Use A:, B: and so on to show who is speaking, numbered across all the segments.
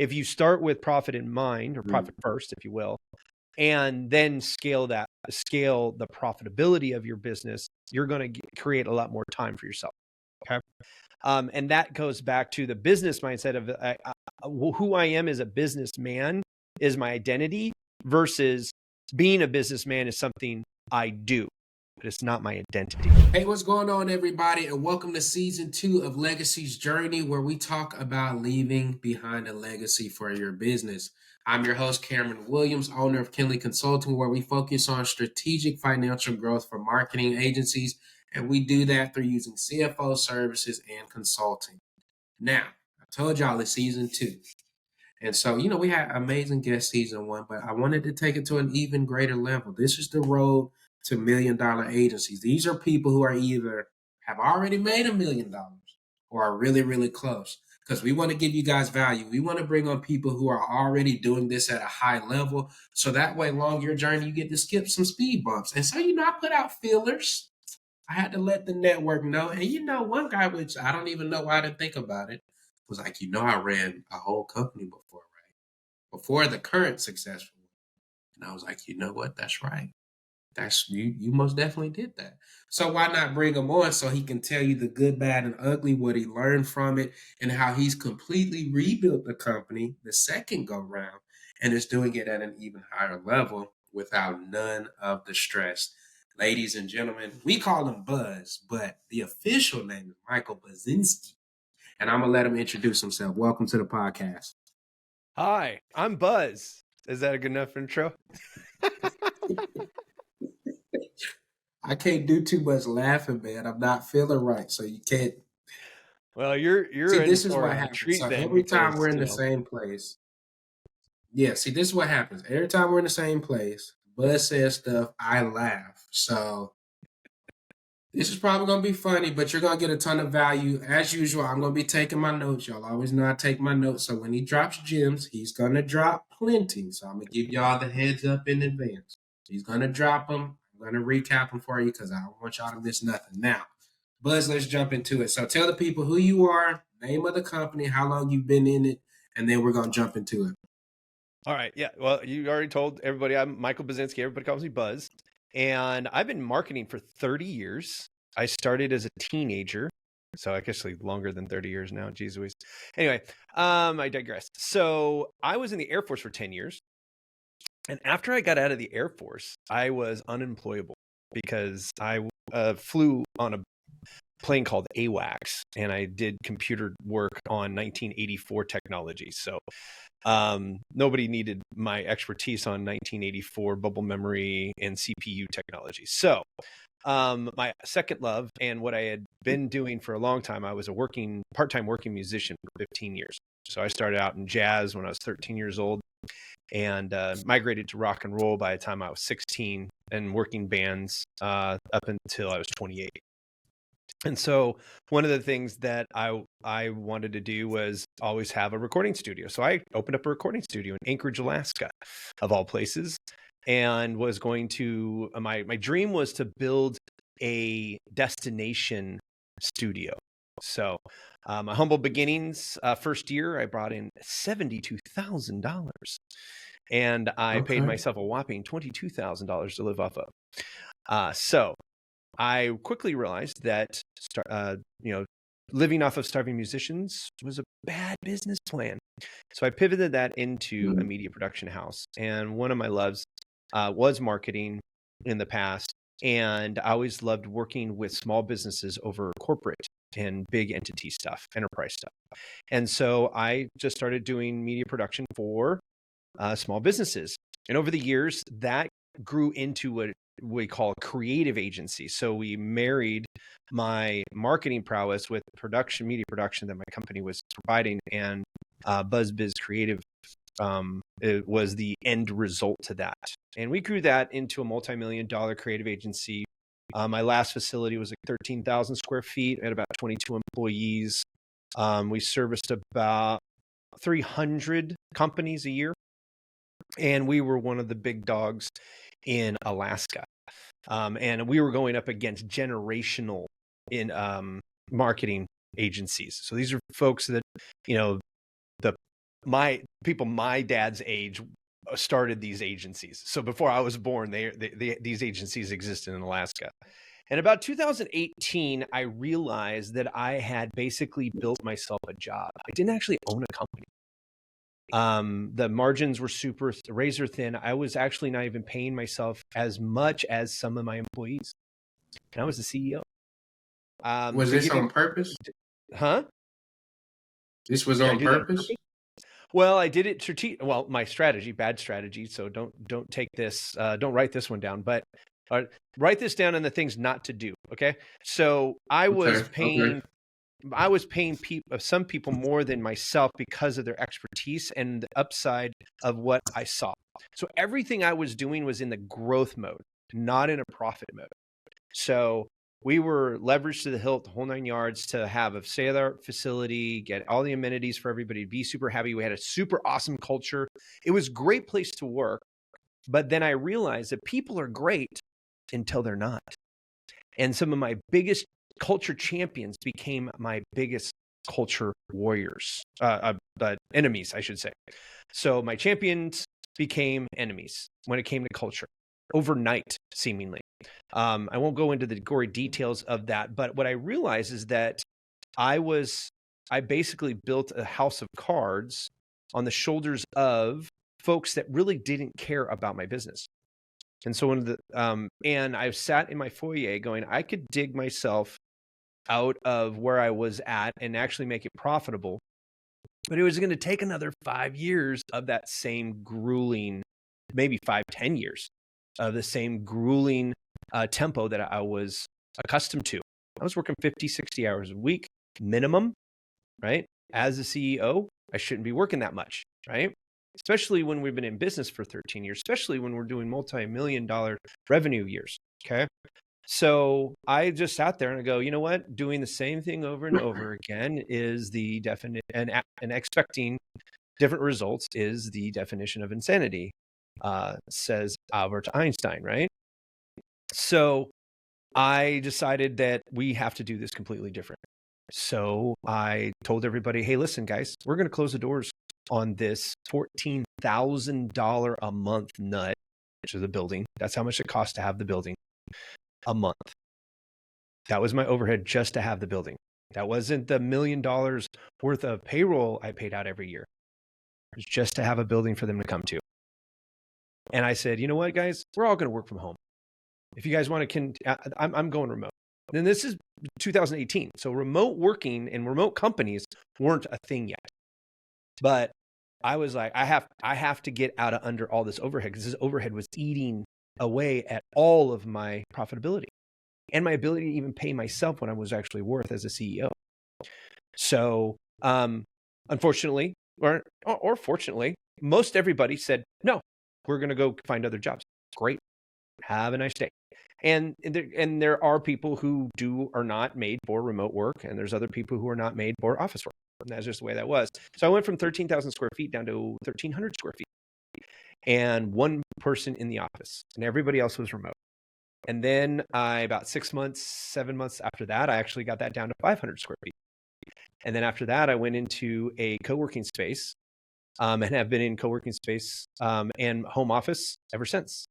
A: if you start with profit in mind, or profit first, if you will, and then scale the profitability of your business, you're going to create a lot more time for yourself. Okay. And that goes back to the business mindset of who I am as a businessman is my identity, versus being a businessman is something I do, but it's not my identity.
B: Hey, what's going on, everybody? And welcome to season 2 of Legacy's Journey, where we talk about leaving behind a legacy for your business. I'm your host, Cameron Williams, owner of Kinley Consulting, where we focus on strategic financial growth for marketing agencies. And we do that through using CFO services and consulting. Now, I told y'all it's season 2. And so, we had amazing guest season 1, but I wanted to take it to an even greater level. This is the road to $1 million agencies. These are people who are either have already made $1 million or are really, really close, because we want to give you guys value. We want to bring on people who are already doing this at a high level. So that way, along your journey, you get to skip some speed bumps. And so, I put out feelers. I had to let the network know. And one guy, which I don't even know why I didn't think about it, was like, I ran a whole company before, right? Before the current successful one. And I was like, you know what? That's right. That's you most definitely did that. So why not bring him on so he can tell you the good, bad, and ugly, what he learned from it, and how he's completely rebuilt the company the second go round and is doing it at an even higher level without none of the stress. Ladies and gentlemen, we call him Buzz, but the official name is Michael Bazinski. And I'm going to let him introduce himself. Welcome to the podcast.
A: Hi, I'm Buzz. Is that a good enough intro?
B: I can't do too much laughing, man. I'm not feeling right, so you can't.
A: Well, you're
B: See,
A: in
B: this is
A: for
B: what
A: a
B: happens.
A: treat
B: So
A: then,
B: every time
A: because
B: we're in the same place, yeah, see, this is what happens. Every time we're in the same place, Buzz says stuff, I laugh. So this is probably going to be funny, but you're going to get a ton of value. As usual, I'm going to be taking my notes. Y'all always know I take my notes. So when he drops gems, he's going to drop plenty. So I'm going to give y'all the heads up in advance. He's going to drop them. I'm going to recap them for you because I don't want y'all to miss nothing. Now, Buzz, let's jump into it. So tell the people who you are, name of the company, how long you've been in it, and then we're going to jump into it.
A: All right. Yeah. Well, you already told everybody I'm Michael Bazinski. Everybody calls me Buzz. And I've been marketing for 30 years. I started as a teenager. So I guess longer than 30 years now. Jeez Louise. Anyway, I digress. So I was in the Air Force for 10 years. And after I got out of the Air Force, I was unemployable because I flew on a plane called AWACS, and I did computer work on 1984 technology. So nobody needed my expertise on 1984 bubble memory and CPU technology. So my second love, and what I had been doing for a long time, I was a part-time working musician for 15 years. So I started out in jazz when I was 13 years old, and migrated to rock and roll by the time I was 16, and working bands up until I was 28. And so one of the things that I wanted to do was always have a recording studio. So I opened up a recording studio in Anchorage, Alaska, of all places, and was going to, my dream was to build a destination studio. So my humble beginnings, first year, I brought in $72,000, and I paid myself a whopping $22,000 to live off of. So I quickly realized that living off of starving musicians was a bad business plan. So I pivoted that into a media production house. And one of my loves was marketing in the past. And I always loved working with small businesses over corporate and big entity stuff, enterprise stuff. And so I just started doing media production for small businesses. And over the years, that grew into what we call a creative agency. So we married my marketing prowess with media production that my company was providing, and BuzzBiz Creative it was the end result to that. And we grew that into a multi-million-dollar creative agency. My last facility was like 13,000 square feet. I had about 22 employees. We serviced about 300 companies a year, and we were one of the big dogs in Alaska. And we were going up against generational in marketing agencies. So these are folks that, the my dad's age started these agencies. So before I was born, these agencies existed in Alaska. And about 2018, I realized that I had basically built myself a job. I didn't actually own a company. The margins were super razor thin. I was actually not even paying myself as much as some of my employees. And I was the CEO.
B: Was
A: To
B: this
A: give you,
B: on purpose?
A: huh?
B: This was
A: Did I
B: on
A: do that on
B: purpose?
A: purpose? Well, I did it well, my strategy, bad strategy. So don't take this, don't write this one down, but write this down on the things not to do. Okay. So
B: Okay. Okay.
A: I was paying some people more than myself because of their expertise and the upside of what I saw. So everything I was doing was in the growth mode, not in a profit mode. So we were leveraged to the hilt, the whole 9 yards, to have a state-of-the-art facility, get all the amenities for everybody, be super happy. We had a super awesome culture. It was a great place to work. But then I realized that people are great until they're not. And some of my biggest culture champions became my biggest culture warriors, enemies, I should say. So my champions became enemies when it came to culture overnight, seemingly. I won't go into the gory details of that, but what I realized is that I basically built a house of cards on the shoulders of folks that really didn't care about my business. And so and I've sat in my foyer going, I could dig myself out of where I was at and actually make it profitable. But it was going to take another 5 years of that same grueling, maybe 5-10 years of the same grueling tempo that I was accustomed to. I was working 50, 60 hours a week minimum, right? As a CEO, I shouldn't be working that much, right? Especially when we've been in business for 13 years, especially when we're doing multi-million-dollar revenue years, okay? So I just sat there and I go, you know what? Doing the same thing over and over again is the definite, and expecting different results is the definition of insanity, says Albert Einstein, right? So I decided that we have to do this completely different. So I told everybody, hey, listen, guys, we're going to close the doors on this $14,000 a month nut, which is the building. That's how much it costs to have the building a month. That was my overhead just to have the building. That wasn't the $1 million worth of payroll I paid out every year. It was just to have a building for them to come to. And I said, you know what, guys, we're all going to work from home. If you guys want to, I'm going remote. Then this is 2018. So remote working and remote companies weren't a thing yet. But I was like, I have to get out of under all this overhead, because this overhead was eating away at all of my profitability and my ability to even pay myself what I was actually worth as a CEO. So unfortunately, or fortunately, most everybody said, no, we're going to go find other jobs. Great. Have a nice day. And there are people who are not made for remote work, and there's other people who are not made for office work. And that's just the way that was. So I went from 13,000 square feet down to 1,300 square feet, and one person in the office, and everybody else was remote. And then about 6 months, 7 months after that, I actually got that down to 500 square feet. And then after that, I went into a co-working space, and have been in co-working space and home office ever since.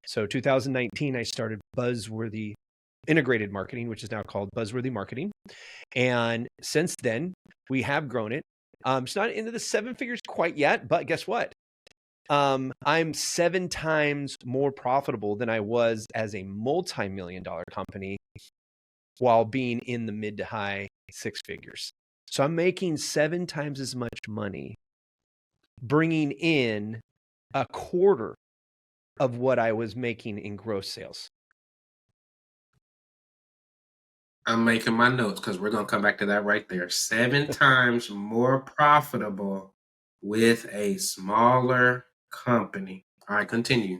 A: So 2019, I started Buzzworthy Integrated Marketing, which is now called Buzzworthy Marketing. And since then, we have grown it. It's not into the 7 figures quite yet, but guess what? I'm 7 times more profitable than I was as a multi-million-dollar company while being in the mid to high 6 figures. So I'm making 7 times as much money, bringing in a quarter of what I was making in gross sales.
B: I'm making my notes because we're going to come back to that right there. 7 times more profitable with a smaller company. All right, continue.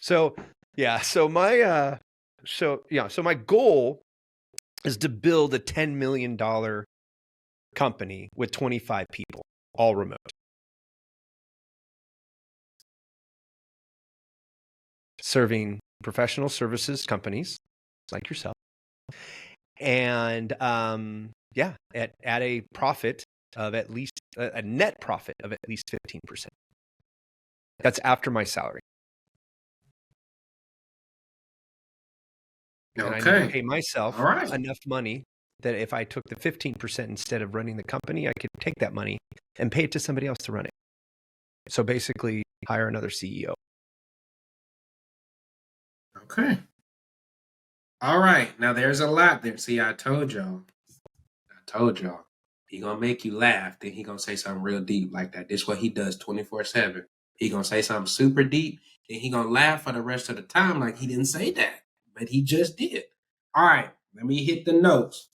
A: So my goal is to build a $10 million company with 25 people, all remote. Serving professional services companies like yourself. And at a profit of at least a net profit of at least 15%. That's after my salary. And I need to
B: Okay.
A: pay myself
B: All right.
A: enough money that if I took the 15% instead of running the company, I could take that money and pay it to somebody else to run it. So basically, hire another CEO.
B: Okay. All right. Now there's a lot there. See, I told y'all. He gonna make you laugh. Then he gonna say something real deep like that. This is what he does 24/7. He gonna say something super deep. Then he gonna laugh for the rest of the time like he didn't say that, but he just did. All right. Let me hit the notes.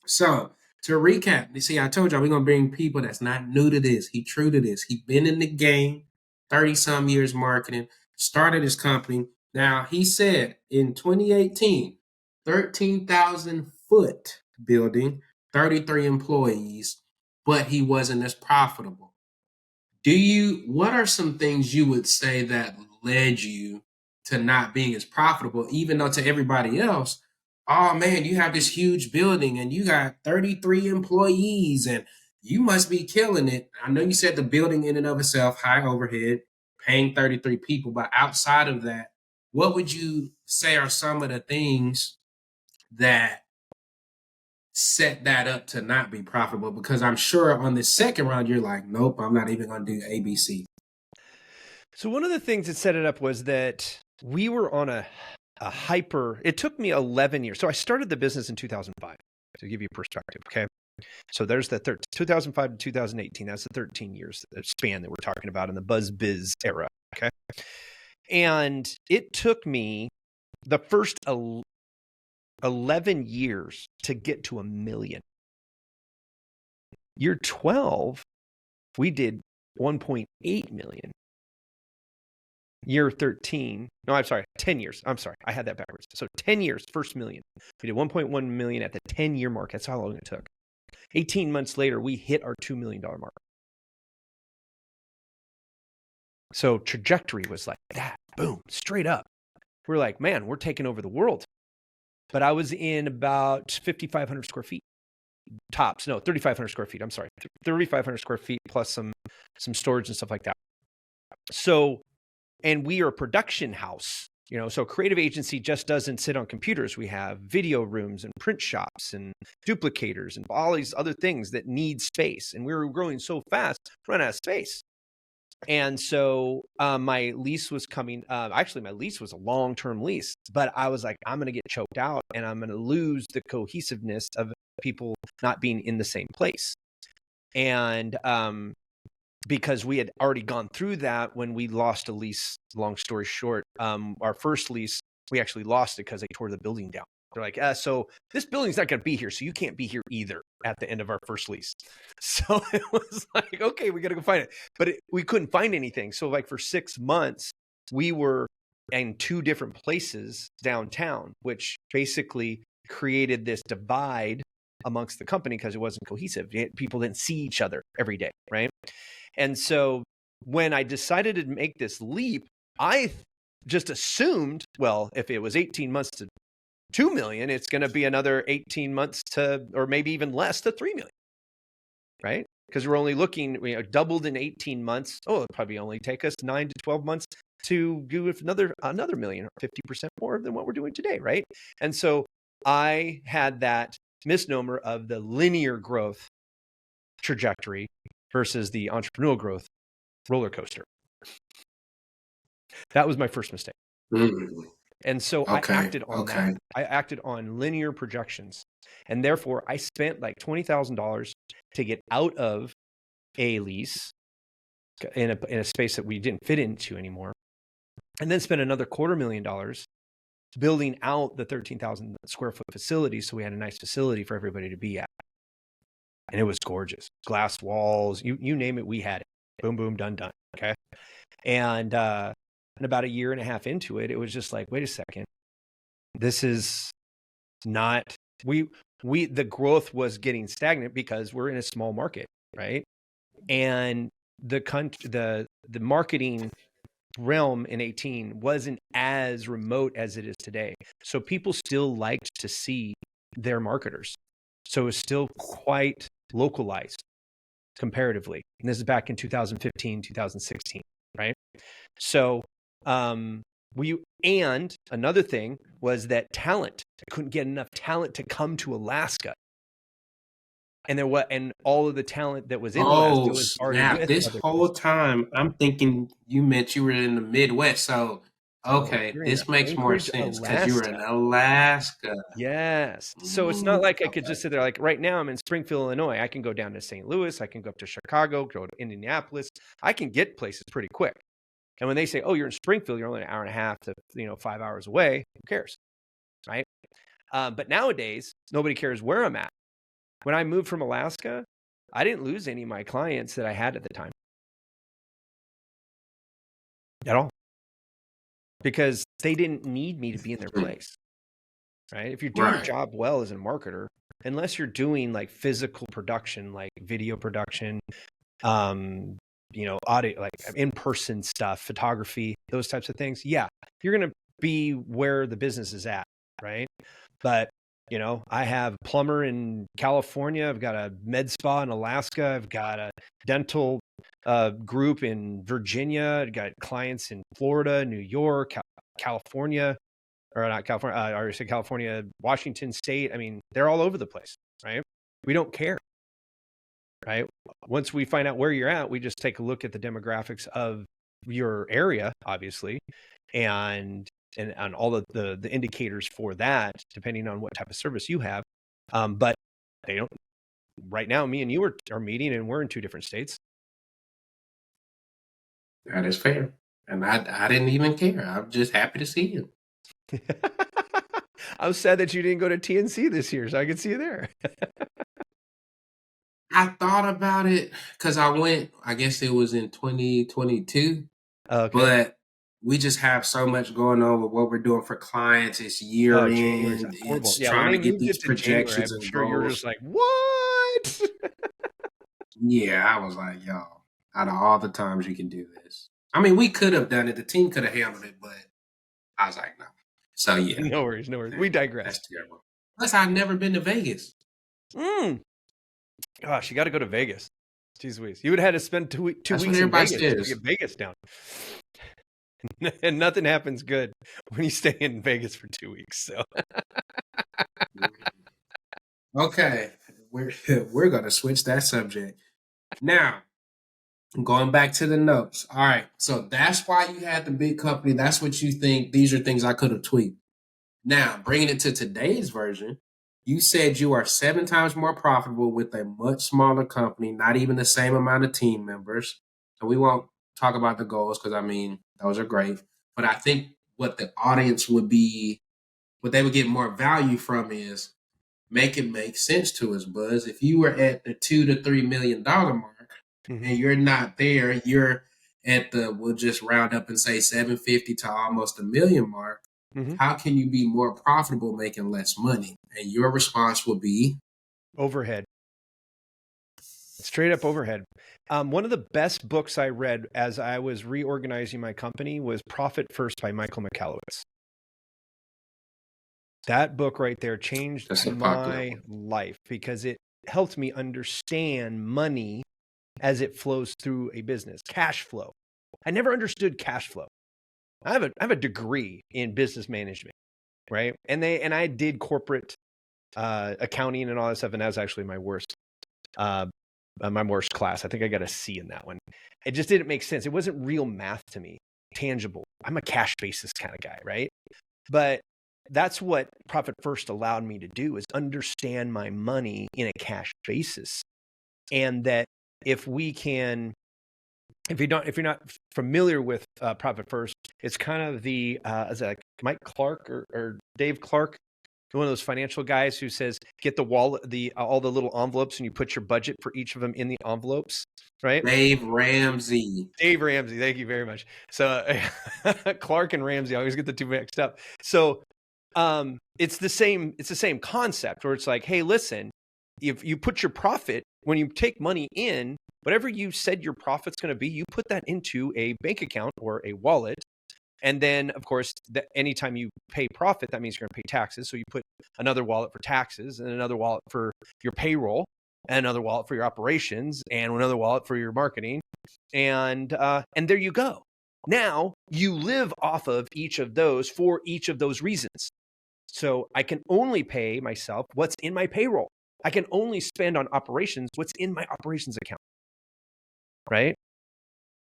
B: So to recap, you see, I told y'all we're gonna bring people that's not new to this. He true to this. He been in the game, 30 some years marketing, started his company. Now he said in 2018, 13,000 foot building, 33 employees, but he wasn't as profitable. What are some things you would say that led you to not being as profitable, even though to everybody else, oh man, you have this huge building and you got 33 employees and you must be killing it. I know you said the building in and of itself, high overhead, paying 33 people, but outside of that, what would you say are some of the things that set that up to not be profitable? Because I'm sure on the second round, you're like, nope, I'm not even going to do ABC.
A: So one of the things that set it up was that we were on a hyper, it took me 11 years. So I started the business in 2005 to give you perspective. Okay. So there's the 2005 to 2018. That's the 13 years span that we're talking about in the buzz biz era. Okay. And it took me the first 11 years to get to 1 million. Year 12, we did 1.8 million. Year 13, no, I'm sorry, 10 years. I'm sorry, I had that backwards. So 10 years, first million. We did 1.1 million at the 10-year mark. That's how long it took. 18 months later, we hit our $2 million mark. So trajectory was like that, boom, straight up. We're like, man, we're taking over the world. But I was in about 5,500 square feet. Tops, no, 3,500 square feet. I'm sorry, 3,500 square feet plus some storage and stuff like that. So, and we are a production house, so creative agency just doesn't sit on computers. We have video rooms and print shops and duplicators and all these other things that need space. And we were growing so fast, run out of space. And so my lease was coming. Actually, my lease was a long-term lease, but I was like, I'm going to get choked out and I'm going to lose the cohesiveness of people not being in the same place. And because we had already gone through that when we lost a lease, long story short, our first lease, we actually lost it because they tore the building down. They're like, so this building's not going to be here, so you can't be here either at the end of our first lease. So it was like, okay, we got to go find it. But we couldn't find anything. So like for 6 months, we were in 2 different places downtown, which basically created this divide amongst the company because it wasn't cohesive. People didn't see each other every day, right? And so when I decided to make this leap, I just assumed, well, if it was 18 months to 2 million, it's going to be another 18 months to, or maybe even less, to 3 million, right? Because we're only looking, doubled in 18 months. Oh, it'll probably only take us 9 to 12 months to do another million, or 50% more than what we're doing today, right? And so I had that misnomer of the linear growth trajectory versus the entrepreneurial growth roller coaster. That was my first mistake.
B: Mm.
A: And so
B: Okay.
A: I acted on that. I acted on linear projections. And therefore, I spent like $20,000 to get out of a lease in a space that we didn't fit into anymore. And then spent another $250,000 building out the 13,000 square foot facility. So we had a nice facility for everybody to be at. And it was gorgeous. Glass walls, you name it, we had it. Boom, boom, done. Okay. And about a year and a half into it, it was just like, wait a second. This is not, the growth was getting stagnant because we're in a small market, right? And the marketing realm in 18 wasn't as remote as it is today. So people still liked to see their marketers. So it's still quite localized. comparatively. And this is back in 2015, 2016, right? So, and another thing was that talent, I couldn't get enough talent to come to Alaska. And all of the talent that was in
B: Oh,
A: Alaska was already
B: snap.
A: with
B: This
A: other
B: whole
A: places.
B: time, I'm thinking you meant you were in the Midwest. So,
A: No,
B: okay,
A: you're in
B: this makes more
A: Anchorage,
B: sense because you were in
A: Alaska.
B: Alaska.
A: Yes. So it's not like I could
B: Okay.
A: just sit there. Like right now, I'm in Springfield, Illinois. I can go down to St. Louis. I can go up to Chicago, go to Indianapolis. I can get places pretty quick. And when they say, "Oh, you're in Springfield, you're only an hour and a half to 5 hours away," who cares, right? But nowadays, nobody cares where I'm at. When I moved from Alaska, I didn't lose any of my clients that I had at the time at all because they didn't need me to be in their place, right? If you do your
B: Right.
A: job well as a marketer, unless you're doing like physical production, like video production, audio, like in-person stuff, photography, those types of things, yeah, you're going to be where the business is at, right? But I have a plumber in California. I've got a med spa in Alaska. I've got a dental group in Virginia. I've got clients in Florida, New York, California, or not California. I already said California, Washington State. I mean, they're all over the place, right? We don't care, right? Once we find out where you're at, we just take a look at the demographics of your area, obviously, and on all of the indicators for that, depending on what type of service you have. But they don't. Right now, me and you are meeting, and we're in two different states.
B: That is fair. And I didn't even care. I'm just happy to see you.
A: I was sad that you didn't go to TNC this year, so I could see you there.
B: I thought about it because I went, I guess it was in 2022,
A: Okay.
B: but we just have so much going on with what we're doing for clients. It's year
A: Oh, January is
B: end,
A: horrible.
B: it's
A: Yeah, when
B: trying
A: they
B: to get
A: moved
B: these
A: it to January,
B: projections
A: I'm
B: and
A: sure you were
B: goals.
A: just like, "What?"
B: Yeah, I was like, y'all, out of all the times you can do this. I mean, we could have done it. The team could have handled it, but I was like, no. So yeah,
A: No worries, no worries. We digress.
B: that's terrible. Plus, I've never been to Vegas.
A: Mm. Gosh, you got to go to Vegas. Jeez Louise. You would have had to spend two
B: That's what
A: weeks in
B: everybody
A: Vegas just to
B: says.
A: get Vegas down. And nothing happens good when you stay in Vegas for 2 weeks. So
B: Okay, we're we're gonna switch that subject now. Going back to the notes. All right, so that's why you had the big company. That's what you think. These are things I could have tweaked. Now, bringing it to today's version, you said you are 7 times more profitable with a much smaller company, not even the same amount of team members. And we won't talk about the goals because I mean those are great. But I think what the audience would be, what they would get more value from is make it make sense to us, Buzz. If you were at the $2 to $3 million mark
A: Mhm.
B: and you're not there, you're at the we'll just round up and say 750 to almost $1 million mark.
A: Mhm.
B: How can you be more profitable making less money? And your response will be
A: Overhead, straight up overhead. One of the best books I read as I was reorganizing my company was Profit First by Michael Michalowicz. That book right there changed
B: that's a popular
A: my
B: one.
A: life because it helped me understand money as it flows through a business, cash flow. I never understood cash flow. I have a degree in business management, right? And I did corporate accounting and all that stuff, and that was actually uh, my worst class. I think I got a C in that one. It just didn't make sense. It wasn't real math to me, tangible. I'm a cash basis kind of guy, right? But that's what Profit First allowed me to do is understand my money in a cash basis, and that if we can if you're not familiar with Profit First, it's kind of the is that like Mike Clark or Dave Clark, one of those financial guys who says get the wallet, the all the little envelopes, and you put your budget for each of them in the envelopes, right?
B: Dave Ramsey.
A: Dave Ramsey, thank you very much. So Clark and Ramsey, I always get the two mixed up. So it's the same concept where it's like, hey, listen, if you put your profit when you take money in, whatever you said your profit's going to be, you put that into a bank account or a wallet. And then, of course, anytime you pay profit, that means you're going to pay taxes. So you put another wallet for taxes and another wallet for your payroll. and another wallet for your operations, and another wallet for your marketing. And there you go. Now you live off of each of those for each of those reasons. So I can only pay myself what's in my payroll. I can only spend on operations what's in my operations account. Right.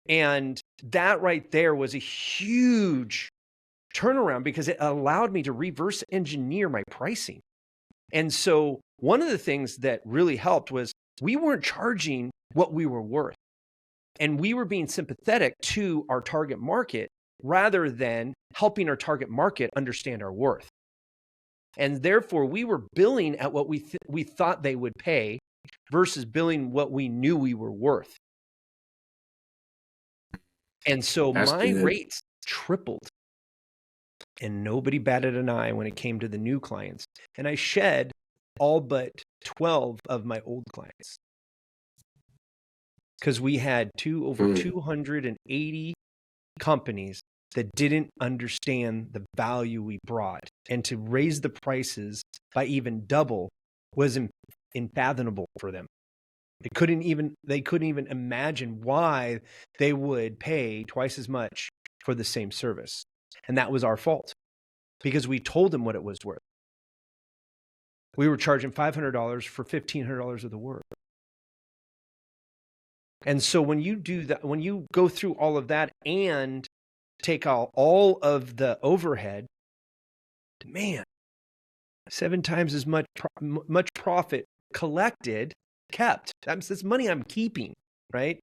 A: And that right there was a huge turnaround because it allowed me to reverse engineer my pricing. And so one of the things that really helped was we weren't charging what we were worth. And we were being sympathetic to our target market rather than helping our target market understand our worth. And therefore, we were billing at what we thought they would pay versus billing what we knew we were worth. And so
B: That's
A: my
B: good.
A: rates tripled. And nobody batted an eye when it came to the new clients. And I shed all but 12 of my old clients because we had over 280 companies that didn't understand the value we brought. And to raise the prices by even double was unfathomable for them. They couldn't even imagine why they would pay twice as much for the same service. And that was our fault because we told them what it was worth. We were charging $500 for $1,500 of the work. And so when you do that, when you go through all of that and take out all of the overhead, man, 7 times as much profit kept. That's money I'm keeping, right?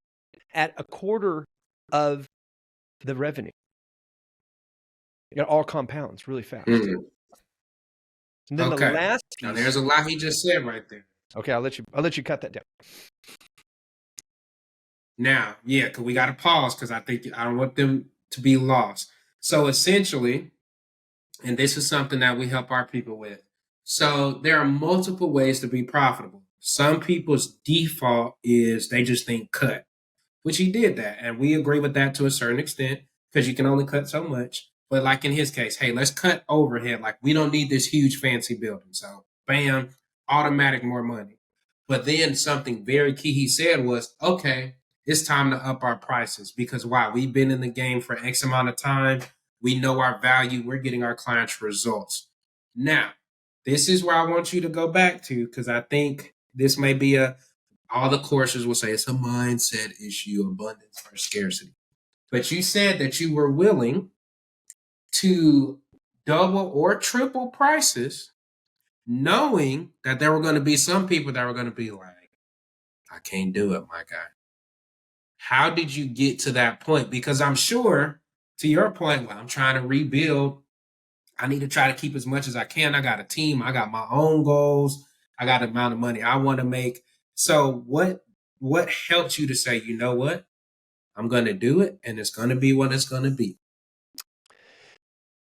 A: At a quarter of the revenue. It all compounds really fast. And then the last piece.
B: Now there's a lot he just said right there.
A: Okay, I'll let you cut that down.
B: Now, yeah, because we got to pause because I don't want them to be lost. So essentially, and this is something that we help our people with. So there are multiple ways to be profitable. Some people's default is they just think cut, which he did that. And we agree with that to a certain extent because you can only cut so much. But like in his case, hey, let's cut overhead. Like we don't need this huge fancy building. So bam, automatic more money. But then something very key he said was, okay, it's time to up our prices because why? We've been in the game for X amount of time. We know our value. We're getting our clients results. Now, this is where I want you to go back to because I think this may be all the courses will say it's a mindset issue, abundance or scarcity. But you said that you were willing to double or triple prices, knowing that there were going to be some people that were going to be like, I can't do it, my guy. How did you get to that point? Because I'm sure, to your point, well, I'm trying to rebuild. I need to try to keep as much as I can. I got a team. I got my own goals. I got the amount of money I want to make. So what helped you to say, you know what? I'm going to do it, and it's going to be what it's going to be.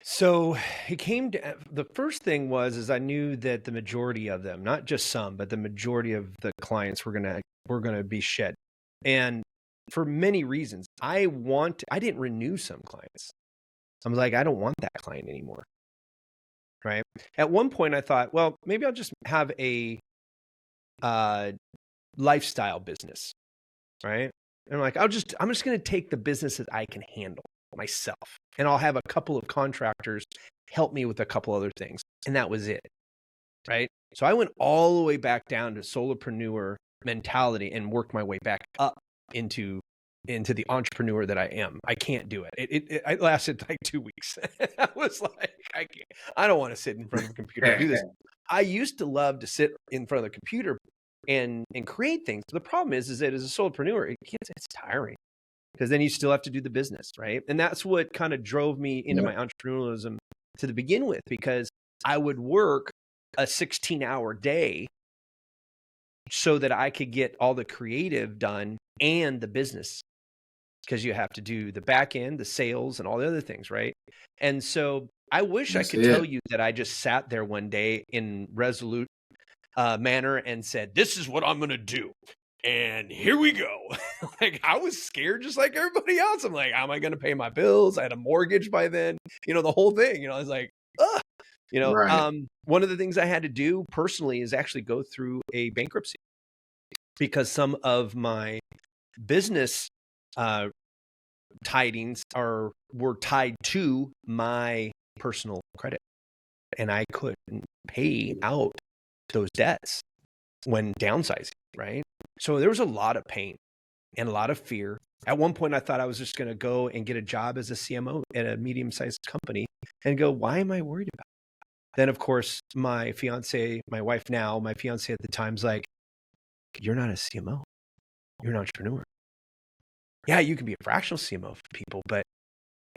A: So it came to the first thing is I knew that the majority of them, not just some, but the majority of the clients were gonna be shed, and for many reasons. I didn't renew some clients. I was like, I don't want that client anymore. Right. At one point, I thought, well, maybe I'll just have a lifestyle business. Right. And I'm like, I'm just going to take the business that I can handle myself. And I'll have a couple of contractors help me with a couple other things. And that was it. Right. So I went all the way back down to solopreneur mentality and worked my way back up into the entrepreneur that I am. I can't do it. It lasted like 2 weeks. I was like, I don't want to sit in front of a computer and do this. I used to love to sit in front of the computer and create things. The problem is that as a solopreneur, it's tiring because then you still have to do the business, right? And that's what kind of drove me into my entrepreneurialism to begin with, because I would work a 16-hour day so that I could get all the creative done and the business, because you have to do the back end, the sales, and all the other things, right? And so I wish I could tell you that I just sat there one day in resolute manner and said, this is what I'm going to do. And here we go. Like, I was scared just like everybody else. I'm like, how am I going to pay my bills? I had a mortgage by then, the whole thing, I was like, ugh. Right. One of the things I had to do personally is actually go through a bankruptcy. because some of my business tidings were tied to my personal credit, and I couldn't pay out those debts when downsizing, right? So there was a lot of pain and a lot of fear. At one point, I thought I was just going to go and get a job as a CMO at a medium-sized company and go, why am I worried about it? Then, of course, my wife now, my fiance at the time's like, you're not a CMO. You're an entrepreneur. Yeah, you can be a fractional CMO for people, but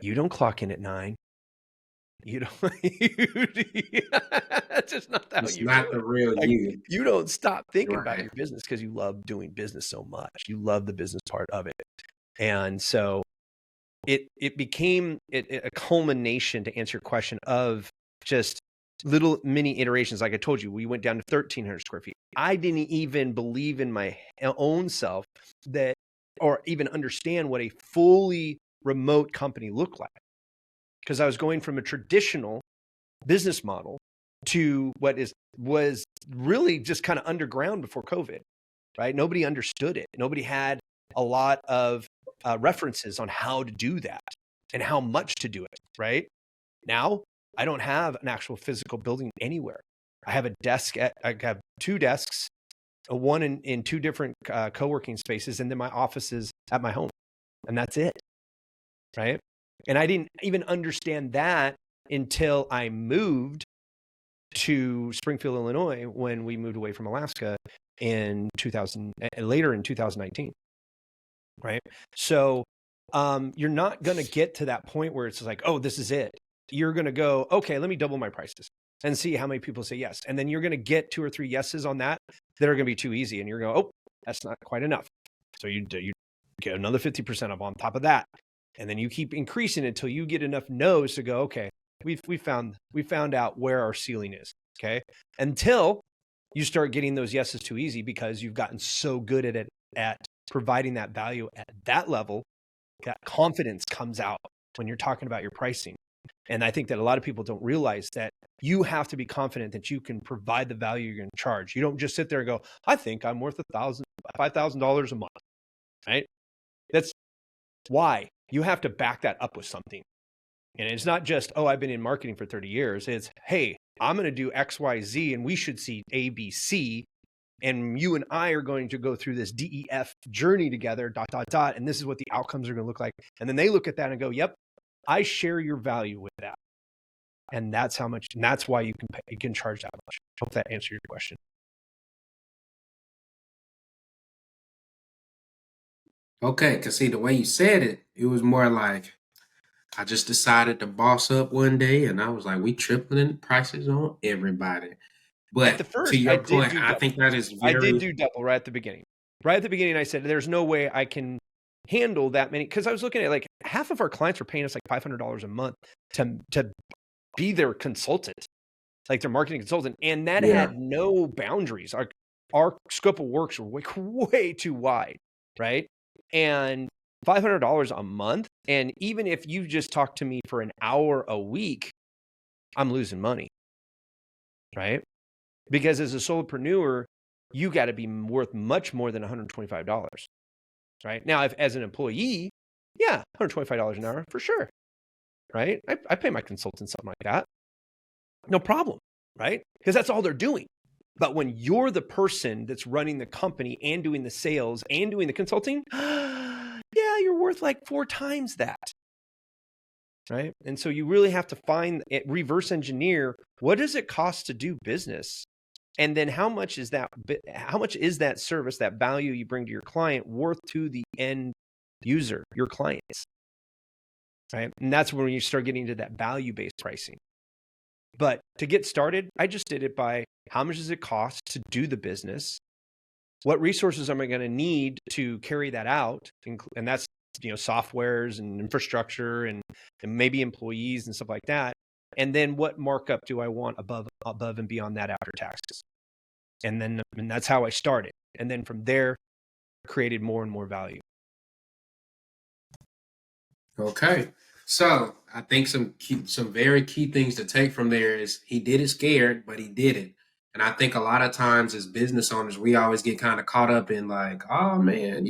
A: you don't clock in at 9. You don't. That's just not how
B: It's
A: you do
B: not the
A: it.
B: real
A: Like,
B: you.
A: you don't stop thinking about
B: Right.
A: your business because you love doing business so much. You love the business part of it, and so it became a culmination, to answer your question, of just little mini iterations. Like I told you, we went down to 1,300 square feet. I didn't even believe in my own self that, or even understand what a fully remote company looked like, because I was going from a traditional business model to what was really just kind of underground before COVID, right? Nobody understood it. Nobody had a lot of references on how to do that and how much to do it, right? Now, I don't have an actual physical building anywhere. I have I have 2 desks, one in 2 different co-working spaces, and then my office is at my home, and that's it, right? And I didn't even understand that until I moved to Springfield, Illinois, when we moved away from Alaska in 2000, later in 2019, right? So you're not going to get to that point where it's like, oh, this is it. You're going to go, okay, let me double my prices and see how many people say yes. And then you're going to get 2 or 3 yeses on that are going to be too easy. And you're going, oh, that's not quite enough. So you get another 50% up on top of that. And then you keep increasing until you get enough no's to go, okay, we found out where our ceiling is. Okay. Until you start getting those yeses too easy because you've gotten so good at it, at providing that value at that level, that confidence comes out when you're talking about your pricing. And I think that a lot of people don't realize that you have to be confident that you can provide the value you're going to charge. You don't just sit there and go, I think I'm worth $5,000 a month, right? That's why you have to back that up with something. And it's not just, oh, I've been in marketing for 30 years. It's, hey, I'm going to do X, Y, Z, and we should see A, B, C. And you and I are going to go through this DEF journey together, ... And this is what the outcomes are going to look like. And then they look at that and go, yep, I share your value with that. And that's how much, and that's why you can charge that much. Hope that answered your question.
B: Okay, because see, the way you said it, it was more like I just decided to boss up one day and I was like, we tripling prices on everybody.
A: At the
B: But to
A: first, I
B: your
A: did
B: point,
A: do
B: I
A: double.
B: think that is
A: I did
B: very,
A: do double right at the beginning. Right at the beginning, I said, there's no way I can handle that many, because I was looking at, like, half of our clients were paying us like $500 a month to be their consultant, like their marketing consultant. And that
B: yeah.
A: had no boundaries. Our scope of works were way too wide, right? And $500 a month. And even if you just talk to me for an hour a week, I'm losing money, right? Because as a solopreneur, you got to be worth much more than $125, right? Now, if as an employee, yeah, $125 an hour for sure, right? I pay my consultants something like that. No problem, right? Because that's all they're doing. But when you're the person that's running the company and doing the sales and doing the consulting, yeah, you're worth like 4 times that, right? And so you really have to reverse engineer, what does it cost to do business? And then how much is that service, that value you bring to your client, worth to the end user, your clients, right? And that's when you start getting into that value-based pricing. But to get started, I just did it by how much does it cost to do the business? What resources am I going to need to carry that out? And that's, softwares and infrastructure and maybe employees and stuff like that. And then what markup do I want above and beyond that after taxes? And that's how I started. And then from there, created more and more value.
B: Okay. So I think some very key things to take from there is he did it scared, but he did it. And I think a lot of times as business owners, we always get kind of caught up in like, oh man,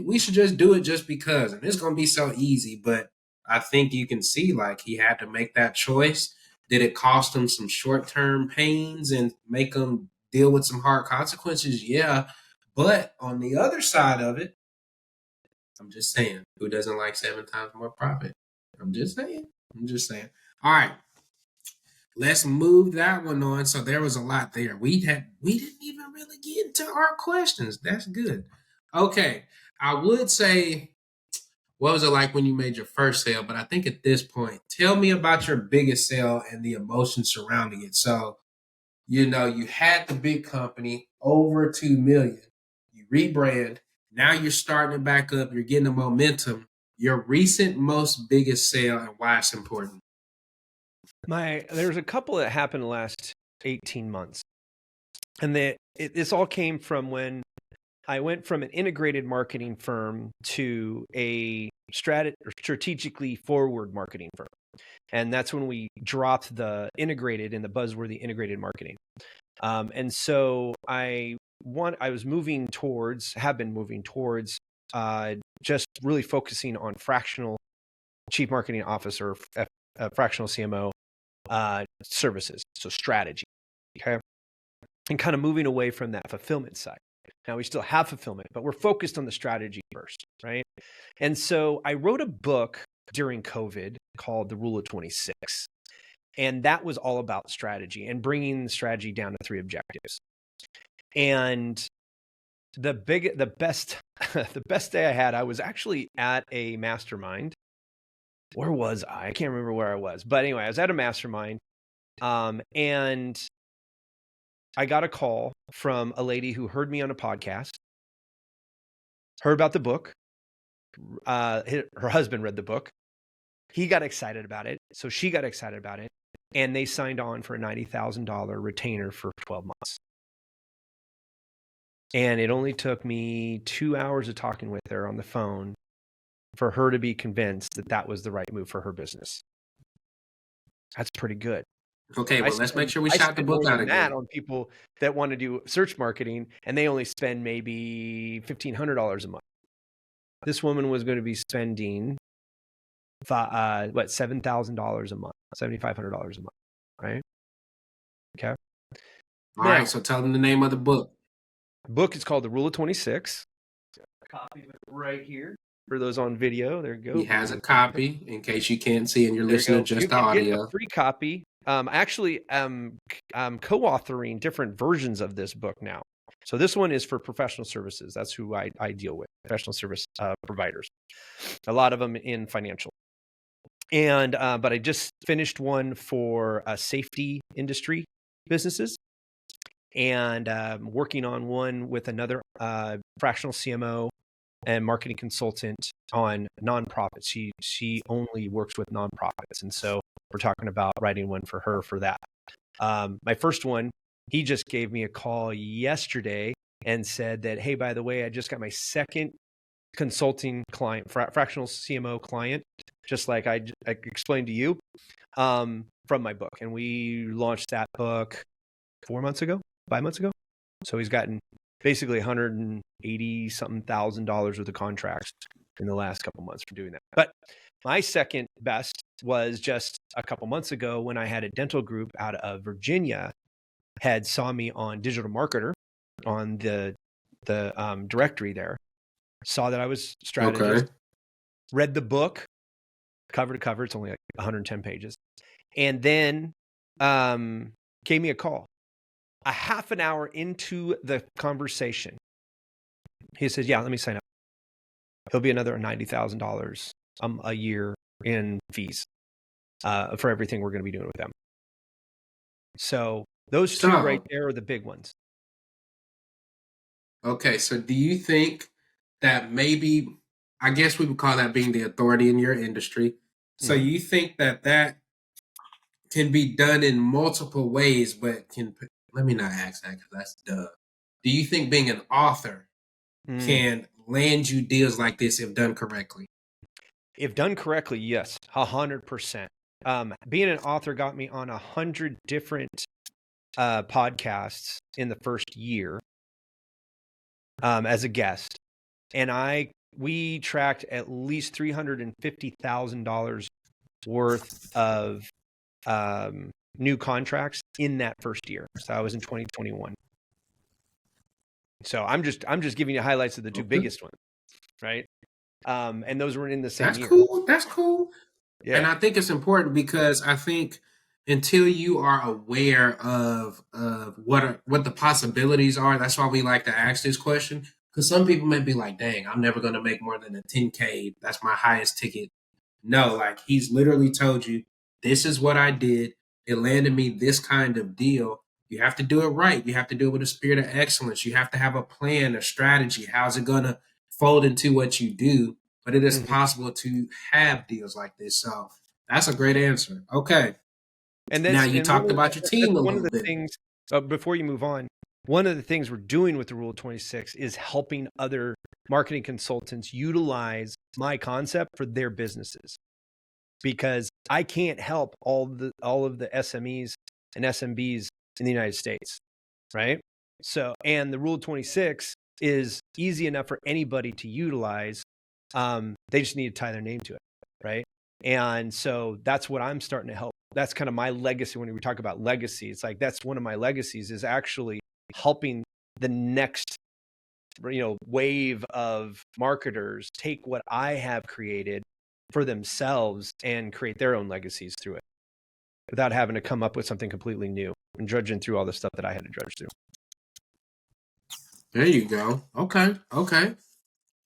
B: we should just do it just because, and it's gonna be so easy. But I think you can see like he had to make that choice. Did it cost him some short term pains and make him deal with some hard consequences? Yeah. But on the other side of it, I'm just saying, who doesn't like 7 times more profit? I'm just saying. I'm just saying. All right, let's move that one on. So there was a lot there. We didn't even really get into our questions. That's good. Okay, I would say, what was it like when you made your first sale? But I think at this point, tell me about your biggest sale and the emotion surrounding it. So you had the big company over 2 million. You rebrand. Now you're starting it back up. You're getting the momentum. Your recent most biggest sale and why it's important.
A: There's a couple that happened the last 18 months. And this all came from when I went from an integrated marketing firm to a strategically forward marketing firm. And that's when we dropped the integrated and the buzzworthy integrated marketing. And so I have been moving towards just really focusing on fractional chief marketing officer, fractional CMO services. So strategy. Okay. And kind of moving away from that fulfillment side. Now we still have fulfillment, but we're focused on the strategy first, right? And so I wrote a book during COVID called The Rule of 26. And that was all about strategy and bringing the strategy down to 3 objectives. And the best day I had, I was actually at a mastermind. Where was I? I can't remember where I was. But anyway, I was at a mastermind. And I got a call from a lady who heard me on a podcast, heard about the book. Her husband read the book. He got excited about it. So she got excited about it. And they signed on for a $90,000 retainer for 12 months. And it only took me 2 hours of talking with her on the phone for her to be convinced that that was the right move for her business. That's pretty good.
B: Okay, well, let's make sure we
A: I
B: shout the
A: spend
B: book
A: more
B: out
A: than that
B: again.
A: on people that want to do search marketing, and they only spend maybe $1,500 a month. This woman was going to be spending $7,000 a month, $7,500 a month, right? Okay.
B: All right, so tell them the name of the book.
A: The book is called The Rule of 26. A copy of it right here for those on video. There you go.
B: He has a copy in case you can't see and you're
A: There you
B: listening
A: go.
B: to just
A: You
B: the
A: can get a
B: audio.
A: free copy. Actually, I'm co-authoring different versions of this book now. So this one is for professional services. That's who I deal with, professional service providers. A lot of them in financial. And but I just finished one for safety industry businesses, and working on one with another fractional CMO and marketing consultant on nonprofits. She only works with nonprofits, and so we're talking about writing one for her for that. My first one, he just gave me a call yesterday and said that, hey, by the way, I just got my second consulting client, fractional CMO client, just like I explained to you, from my book. And we launched that book 5 months ago. So he's gotten basically $180 something thousand worth of contracts in the last couple months for doing that. But my second best was just a couple months ago when I had a dental group out of Virginia had saw me on Digital Marketer on the directory there, saw that I was a strategist,
B: Okay.
A: read the book cover to cover. It's only like 110 pages. And then gave me a call. A half an hour into the conversation, he says, yeah, let me sign up. He'll be another $90,000 a year in fees for everything we're going to be doing with them. So those two right there are the big ones.
B: Okay, so do you think that maybe, I guess we would call that being the authority in your industry. So you think that can be done in multiple ways, but let me not ask that because that's duh. Do you think being an author can land you deals like this if done correctly?
A: If done correctly, yes, 100%. Being an author got me on 100 different podcasts in the first year as a guest, and we tracked at least $350,000 worth of new contracts in that first year. So I was in 2021. So I'm just giving you highlights of the two biggest ones, right? And those were in the same year.
B: Cool. That's cool.
A: Yeah.
B: And I think it's important because I think until you are aware of what the possibilities are, that's why we like to ask this question. Because some people may be like, "Dang, I'm never going to make more than a 10K. That's my highest ticket." No, like he's literally told you, "This is what I did. It landed me this kind of deal." You have to do it right. You have to do it with a spirit of excellence. You have to have a plan, a strategy. How's it going to fold into what you do? But it is
A: Mhm.
B: possible to have deals like this. So that's a great answer. Okay.
A: And
B: Now
A: that's
B: you
A: and
B: talked about your team a
A: one of
B: little
A: the
B: bit.
A: things. Before you move on, one of the things we're doing with the Rule of 26 is helping other marketing consultants utilize my concept for their businesses, because I can't help all of the SMEs and SMBs in the United States, right? So, and the Rule of 26 is easy enough for anybody to utilize. They just need to tie their name to it, right? And so that's what I'm starting to help. That's kind of my legacy. When we talk about legacy, it's like that's one of my legacies, is actually helping the next wave of marketers take what I have created for themselves and create their own legacies through it, without having to come up with something completely new and drudging through all the stuff that I had to drudge through.
B: There you go. Okay. Okay.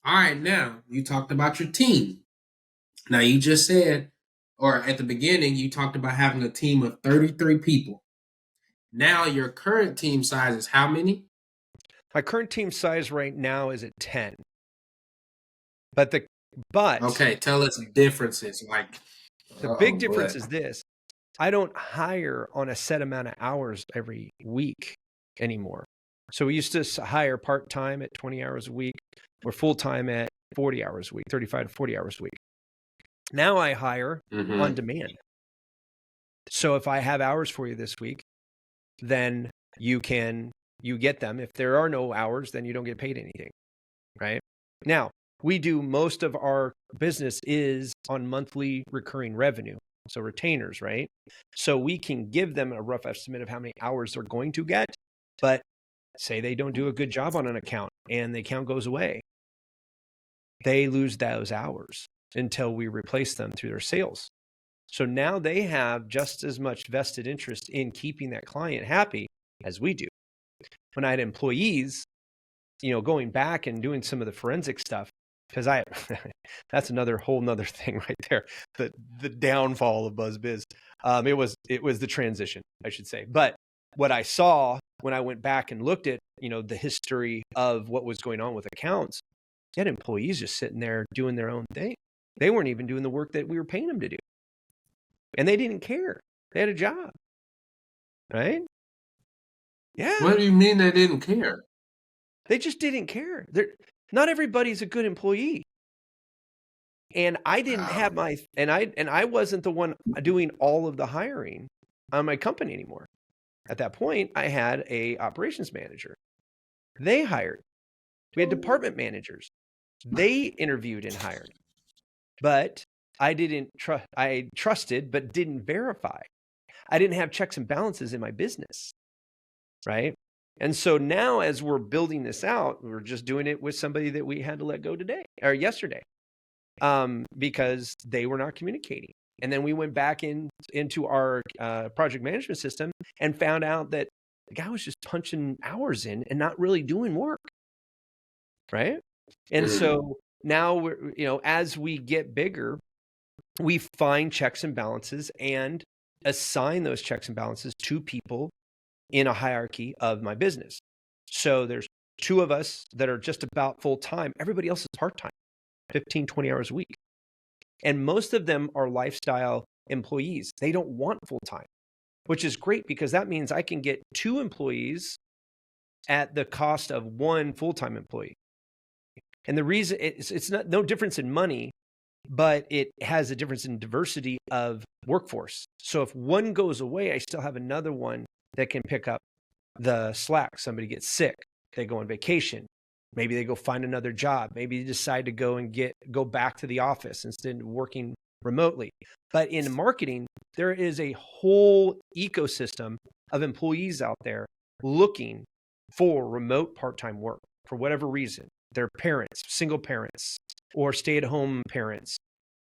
B: All right. Now you talked about your team. Now you just said, or at the beginning, you talked about having a team of 33 people. Now your current team size is how many?
A: My current team size right now is at 10. But
B: Okay, tell us differences. Like,
A: the big difference
B: what?
A: is this: I don't hire on a set amount of hours every week anymore. So we used to hire part-time at 20 hours a week, or full-time at 40 hours a week, 35 to 40 hours a week. Now I hire on demand. So if I have hours for you this week, then you get them. If there are no hours, then you don't get paid anything, right? Now, we do most of our business is on monthly recurring revenue, so retainers, right? So we can give them a rough estimate of how many hours they're going to get, but say they don't do a good job on an account and the account goes away, they lose those hours until we replace them through their sales. So now they have just as much vested interest in keeping that client happy as we do. When I had employees, going back and doing some of the forensic stuff, because that's another whole nother thing right there. The downfall of BuzzBiz. It was the transition, I should say. But what I saw when I went back and looked at, the history of what was going on with accounts, you had employees just sitting there doing their own thing. They weren't even doing the work that we were paying them to do. And they didn't care. They had a job. Right? Yeah.
B: What do you mean they didn't care?
A: They just didn't care. Not everybody's a good employee. And I didn't have I wasn't the one doing all of the hiring on my company anymore. At that point, I had a operations manager. They hired. We had department managers. They interviewed and hired. But I trusted but didn't verify. I didn't have checks and balances in my business, right? And so now, as we're building this out, we're just doing it with somebody that we had to let go today or yesterday, because they were not communicating. And then we went back into our project management system and found out that the guy was just punching hours in and not really doing work, right? And so now we're, as we get bigger, we find checks and balances and assign those checks and balances to people in a hierarchy of my business. So there's 2 of us that are just about full time. Everybody else is part time, 15, 20 hours a week. And most of them are lifestyle employees. They don't want full time, which is great because that means I can get 2 employees at the cost of 1 full-time employee. And the reason it's not no difference in money, but it has a difference in diversity of workforce. So if one goes away, I still have another one that can pick up the slack. Somebody gets sick, they go on vacation. Maybe they go find another job. Maybe they decide to go back to the office instead of working remotely. But in marketing, there is a whole ecosystem of employees out there looking for remote part-time work for whatever reason. They're parents, single parents, or stay-at-home parents,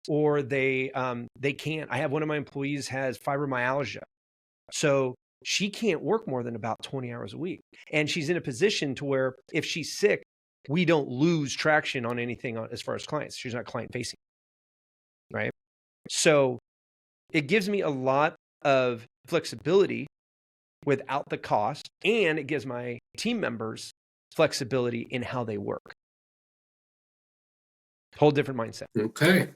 A: or they can't. I have one of my employees has fibromyalgia, so she can't work more than about 20 hours a week, and she's in a position to where if she's sick, we don't lose traction on anything as far as clients. She's not client facing, right? So it gives me a lot of flexibility without the cost, and it gives my team members flexibility in how they work. Whole different mindset.
B: Okay.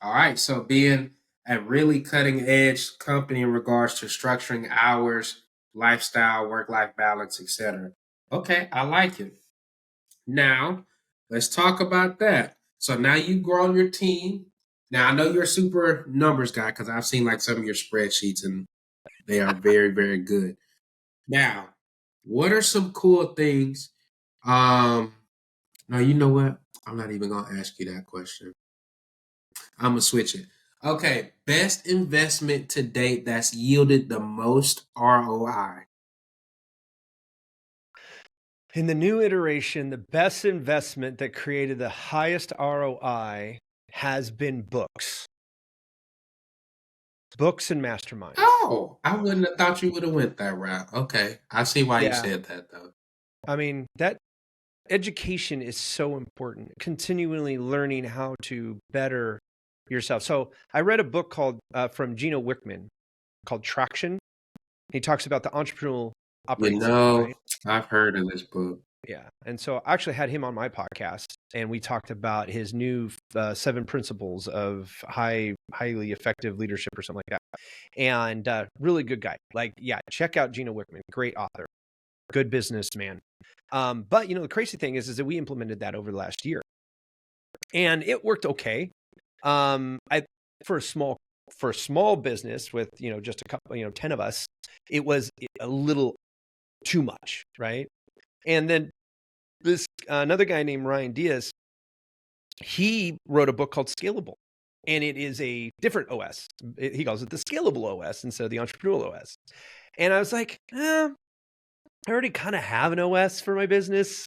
B: All right. So being a really cutting edge company in regards to structuring hours, lifestyle, work life balance, etc. Okay, I like it. Now, let's talk about that. So now you've grown your team. Now I know you're a super numbers guy because I've seen like some of your spreadsheets and they are very, very good. Now, what are some cool things? No, you know what? I'm not even gonna ask you that question. I'm gonna switch it. Okay, best investment to date that's yielded the most ROI.
A: In the new iteration, the best investment that created the highest ROI has been books. Books and masterminds.
B: Oh, I wouldn't have thought you would have went that route. Okay, I see why you
A: Yeah.
B: said that though.
A: I mean, that education is so important. Continually learning how to better yourself. So I read a book called from Gino Wickman called Traction. He talks about the entrepreneurial
B: You
A: operating system,
B: know,
A: right?
B: I've heard of this book.
A: Yeah. And so I actually had him on my podcast, and we talked about his new 7 principles of highly effective leadership or something like that. And really good guy. Like, yeah, check out Gino Wickman. Great author, good businessman. But the crazy thing is that we implemented that over the last year, and it worked okay. I for a small business with just a couple 10 of us, it was a little too much, right? And then this another guy named Ryan Diaz, he wrote a book called Scalable, and it is a different OS. He calls it the Scalable OS instead of the Entrepreneurial OS. And I was like, I already kind of have an OS for my business,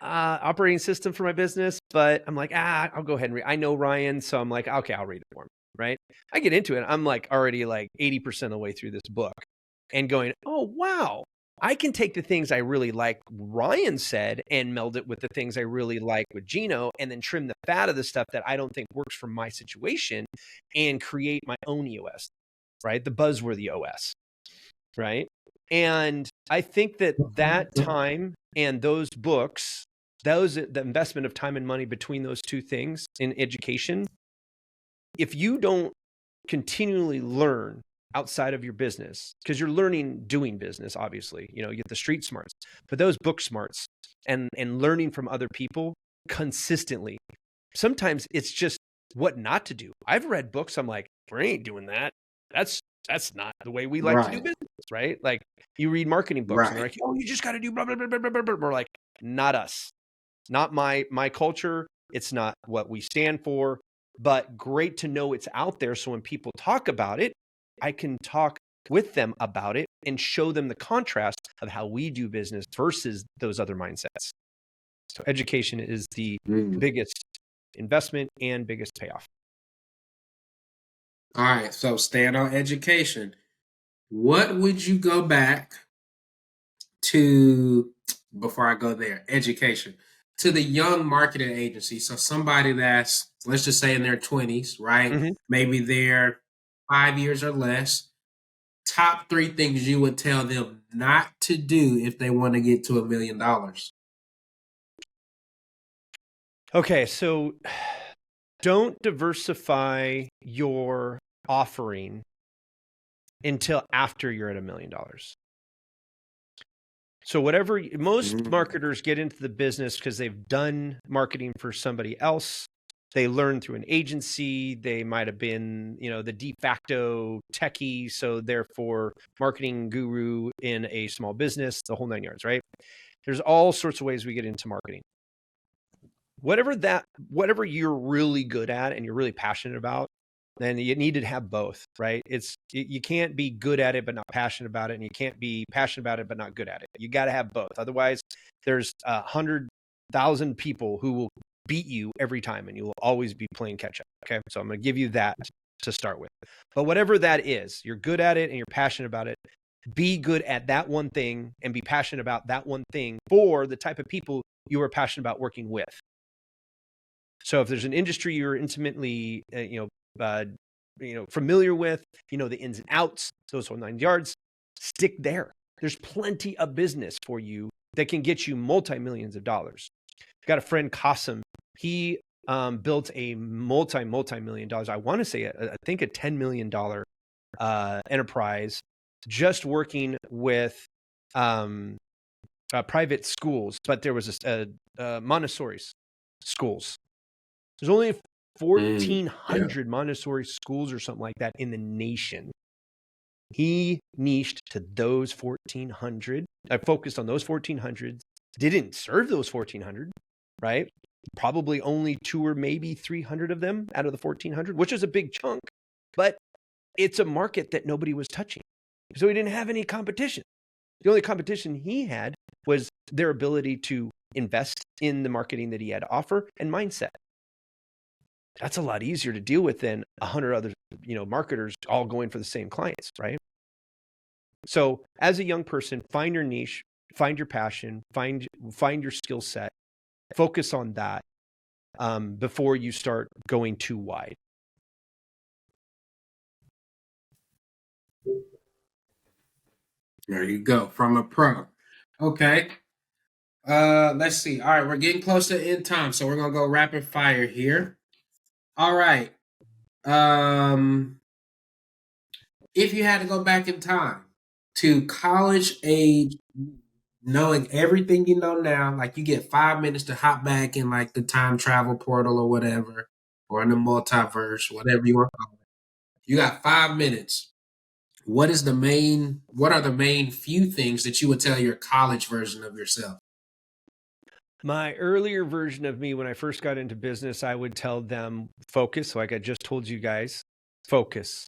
A: operating system for my business, but I'm like, I'll go ahead and read. I know Ryan, so I'm like, okay, I'll read it for him, right? I get into it. I'm like already like 80% of the way through this book and going, oh, wow. I can take the things I really like Ryan said and meld it with the things I really like with Gino, and then trim the fat of the stuff that I don't think works for my situation and create my own EOS, right? The buzzworthy OS, right? And I think that time and those books, the investment of time and money between those two things in education, if you don't continually learn outside of your business, because you're learning doing business, obviously, you get the street smarts, but those book smarts and learning from other people consistently, sometimes it's just what not to do. I've read books, I'm like, we ain't doing that. That's not the way we like to do
B: Right,
A: business, right? Like you read marketing books and they're
B: right.
A: like, oh, you just got to do blah, blah, blah, blah, blah, blah, blah. We're like, not us, not my culture. It's not what we stand for, but great to know it's out there. So when people talk about it, I can talk with them about it and show them the contrast of how we do business versus those other mindsets. So education is the biggest investment and biggest payoff.
B: All right, so staying on education. What would you go back to before I go there? Education. To the young marketing agency. So somebody that's, let's just say in their 20s, right?
A: Mm-hmm.
B: Maybe they're 5 years or less. Top 3 things you would tell them not to do if they want to get to $1 million.
A: Okay, so don't diversify your offering until after you're at $1 million. So most marketers get into the business because they've done marketing for somebody else, They learn through an agency. They might have been, the de facto techie, so therefore marketing guru in a small business, the whole 9 yards, right? There's all sorts of ways we get into marketing. Whatever you're really good at and you're really passionate about, then you need to have both, right? You can't be good at it but not passionate about it, and you can't be passionate about it but not good at it. You got to have both. Otherwise, there's 100,000 people who will beat you every time, and you will always be playing catch up. Okay, so I'm going to give you that to start with. But whatever that is, you're good at it and you're passionate about it. Be good at that one thing and be passionate about that one thing for the type of people you are passionate about working with. So if there's an industry you're intimately, familiar with, the ins and outs, those whole 9 yards, stick there. There's plenty of business for you that can get you multi-millions of dollars. I've got a friend, Qasim. He built a multi-million dollars. I want to say, I think a $10 million enterprise, just working with private schools. But there was a Montessori schools. There's only 1,400 Montessori schools or something like that in the nation. He niched to those 1,400. I focused on those 1,400. Didn't serve those 1,400, right? Probably only 2 or maybe 300 of them out of the 1,400, which is a big chunk, but it's a market that nobody was touching. So he didn't have any competition. The only competition he had was their ability to invest in the marketing that he had to offer and mindset. That's a lot easier to deal with than 100 other, marketers all going for the same clients, right? So as a young person, find your niche, find your passion, find your skill set, focus on that before you start going too wide.
B: There you go, from a pro. Okay. Let's see. All right, we're getting close to end time, so we're gonna go rapid fire here. All right. If you had to go back in time to college age, knowing everything you know now, like you get 5 minutes to hop back in like the time travel portal or whatever, or in the multiverse, whatever you want to call it. You got 5 minutes. What are the main few things that you would tell your college version of yourself?
A: My earlier version of me, when I first got into business, I would tell them focus. Like I just told you guys, focus.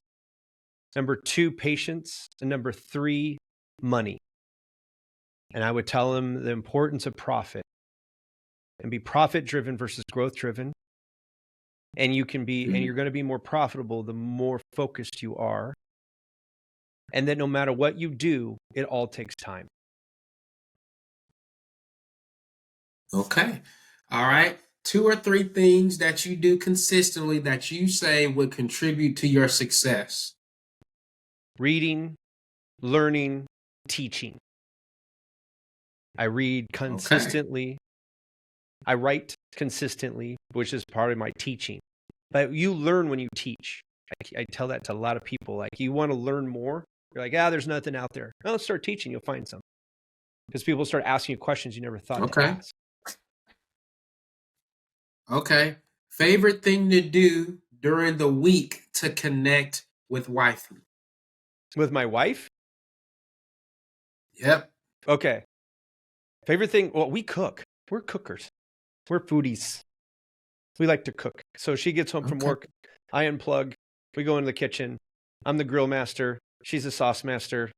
A: Number 2, patience. And number 3, money. And I would tell them the importance of profit and be profit driven versus growth driven. And you can be, and you're going to be more profitable the more focused you are. And that no matter what you do, it all takes time.
B: Okay. All right. 2 or 3 things that you do consistently that you say would contribute to your success.
A: Reading, learning, teaching. I read consistently. Okay. I write consistently, which is part of my teaching. But you learn when you teach. I tell that to a lot of people. Like, you want to learn more? You're like, there's nothing out there. No, let's start teaching. You'll find some. Because people start asking you questions you never thought to ask.
B: Okay. Favorite thing to do during the week to connect with wifey?
A: With my wife?
B: Yep.
A: Okay. Favorite thing? Well, we cook. We're cookers. We're foodies. We like to cook. So she gets home from work. I unplug. We go into the kitchen. I'm the grill master. She's the sauce master.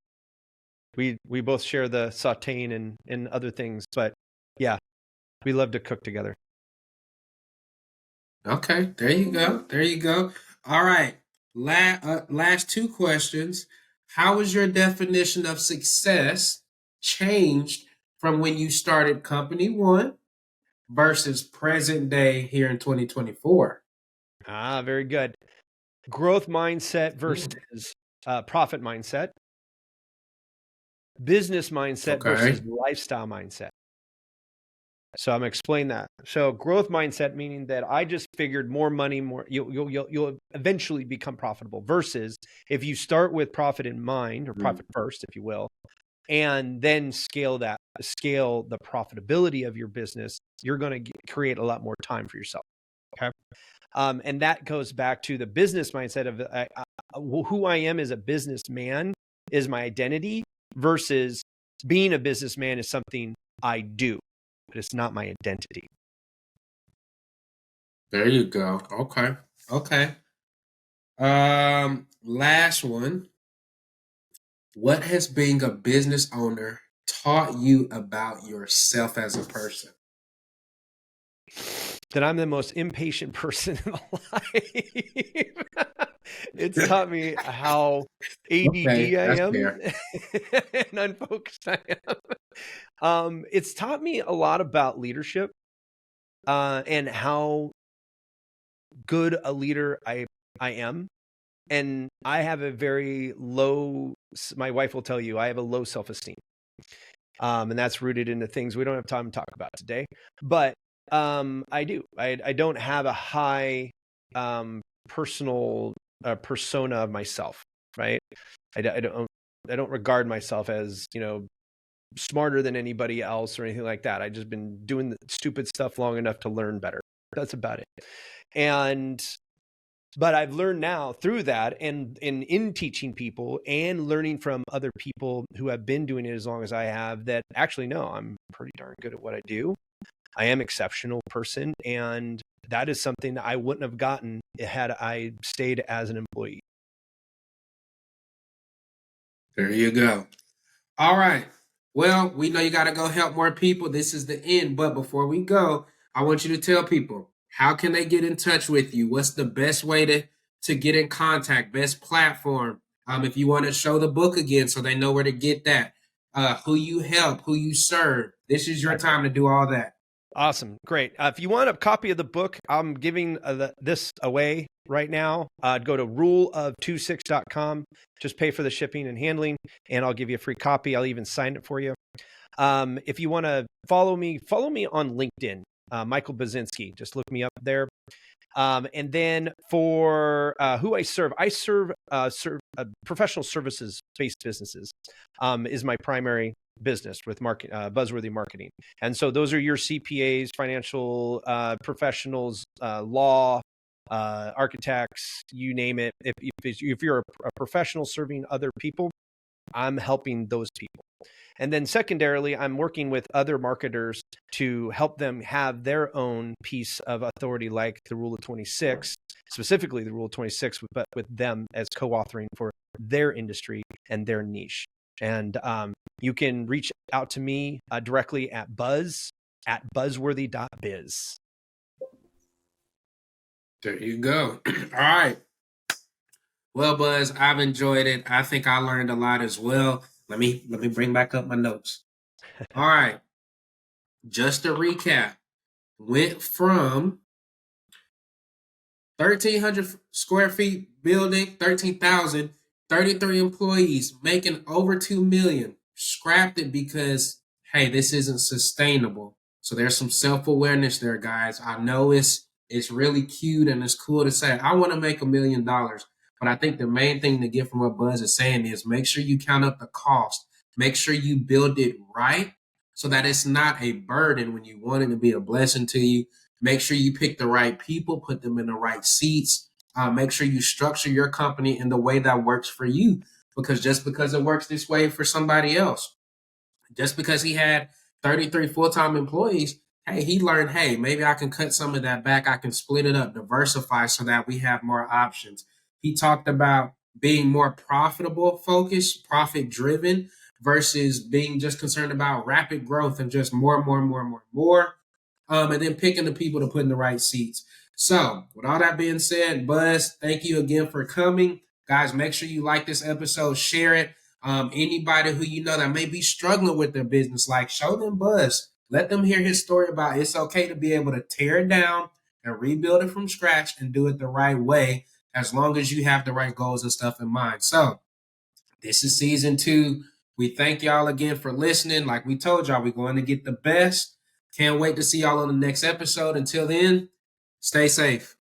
A: We both share the sauteing and other things. But yeah, we love to cook together.
B: Okay, there you go. There you go. All right. Last 2 questions. How has your definition of success changed from when you started Company One versus present day here in 2024?
A: Very good. Growth mindset versus profit mindset. Business mindset versus lifestyle mindset. So I'm going to explain that. So growth mindset, meaning that I just figured more money, you'll eventually become profitable, versus if you start with profit in mind, or profit first, if you will, and then scale the profitability of your business, you're going to create a lot more time for yourself. Okay. And that goes back to the business mindset of who I am as a businessman is my identity versus being a businessman is something I do, but it's not my identity.
B: There you go. Okay. Okay. Last one. What has being a business owner taught you about yourself as a person?
A: That I'm the most impatient person in life. It's taught me how
B: Okay,
A: ADD I
B: that's
A: am
B: fair.
A: and unfocused I am. It's taught me a lot about leadership and how good a leader I am. And I have a very low, my wife will tell you, I have a low self-esteem. And that's rooted into things we don't have time to talk about today. But I do. I don't have a high personal persona of myself, right? I don't regard myself as, smarter than anybody else or anything like that. I just been doing the stupid stuff long enough to learn better. That's about it. But I've learned now through that and in teaching people and learning from other people who have been doing it as long as I have that actually, no, I'm pretty darn good at what I do. I am an exceptional person. And that is something that I wouldn't have gotten had I stayed as an employee.
B: There you go. All right. Well, we know you got to go help more people. This is the end. But before we go, I want you to tell people how can they get in touch with you? What's the best way to get in contact? Best platform. If you want to show the book again, so they know where to get that. Who you help, who you serve. This is your time to do all that.
A: Awesome. Great. If you want a copy of the book, I'm giving this away right now. Go to ruleof26.com. Just pay for the shipping and handling, and I'll give you a free copy. I'll even sign it for you. If you want to follow me on LinkedIn, Michael Bazinski. Just look me up there. And then for who I serve professional services-based businesses is my primary business with Buzzworthy Marketing. And so those are your CPAs, financial professionals, law, architects, you name it. If you're a professional serving other people, I'm helping those people. And then secondarily, I'm working with other marketers to help them have their own piece of authority, like the Rule of 26, specifically the Rule of 26, but with them as co-authoring for their industry and their niche. And you can reach out to me directly at buzzworthy.biz.
B: There you go. All right. Well, Buzz, I've enjoyed it. I think I learned a lot as well. Let me bring back up my notes. All right. Just to recap, went from 1,300 square feet building, 13,000, 33 employees, making over 2 million. Scrapped it because, hey, this isn't sustainable. So there's some self-awareness there, guys. I know it's really cute and it's cool to say, I want to make $1 million. But I think the main thing to get from what Buzz is saying is make sure you count up the cost. Make sure you build it right so that it's not a burden when you want it to be a blessing to you. Make sure you pick the right people, put them in the right seats. Make sure you structure your company in the way that works for you. Because just because it works this way for somebody else, just because he had 33 full-time employees, hey, he learned, hey, maybe I can cut some of that back. I can split it up, diversify so that we have more options. He talked about being more profitable focused, profit driven versus being just concerned about rapid growth and just more, and then picking the people to put in the right seats. So, with all that being said, Buzz, thank you again for coming. Guys, make sure you like this episode, share it. Anybody who you know that may be struggling with their business, like show them Buzz. Let them hear his story about it's okay to be able to tear it down and rebuild it from scratch and do it the right way, as long as you have the right goals and stuff in mind. So, this is season 2. We thank y'all again for listening. Like we told y'all, we're going to get the best. Can't wait to see y'all on the next episode. Until then, stay safe.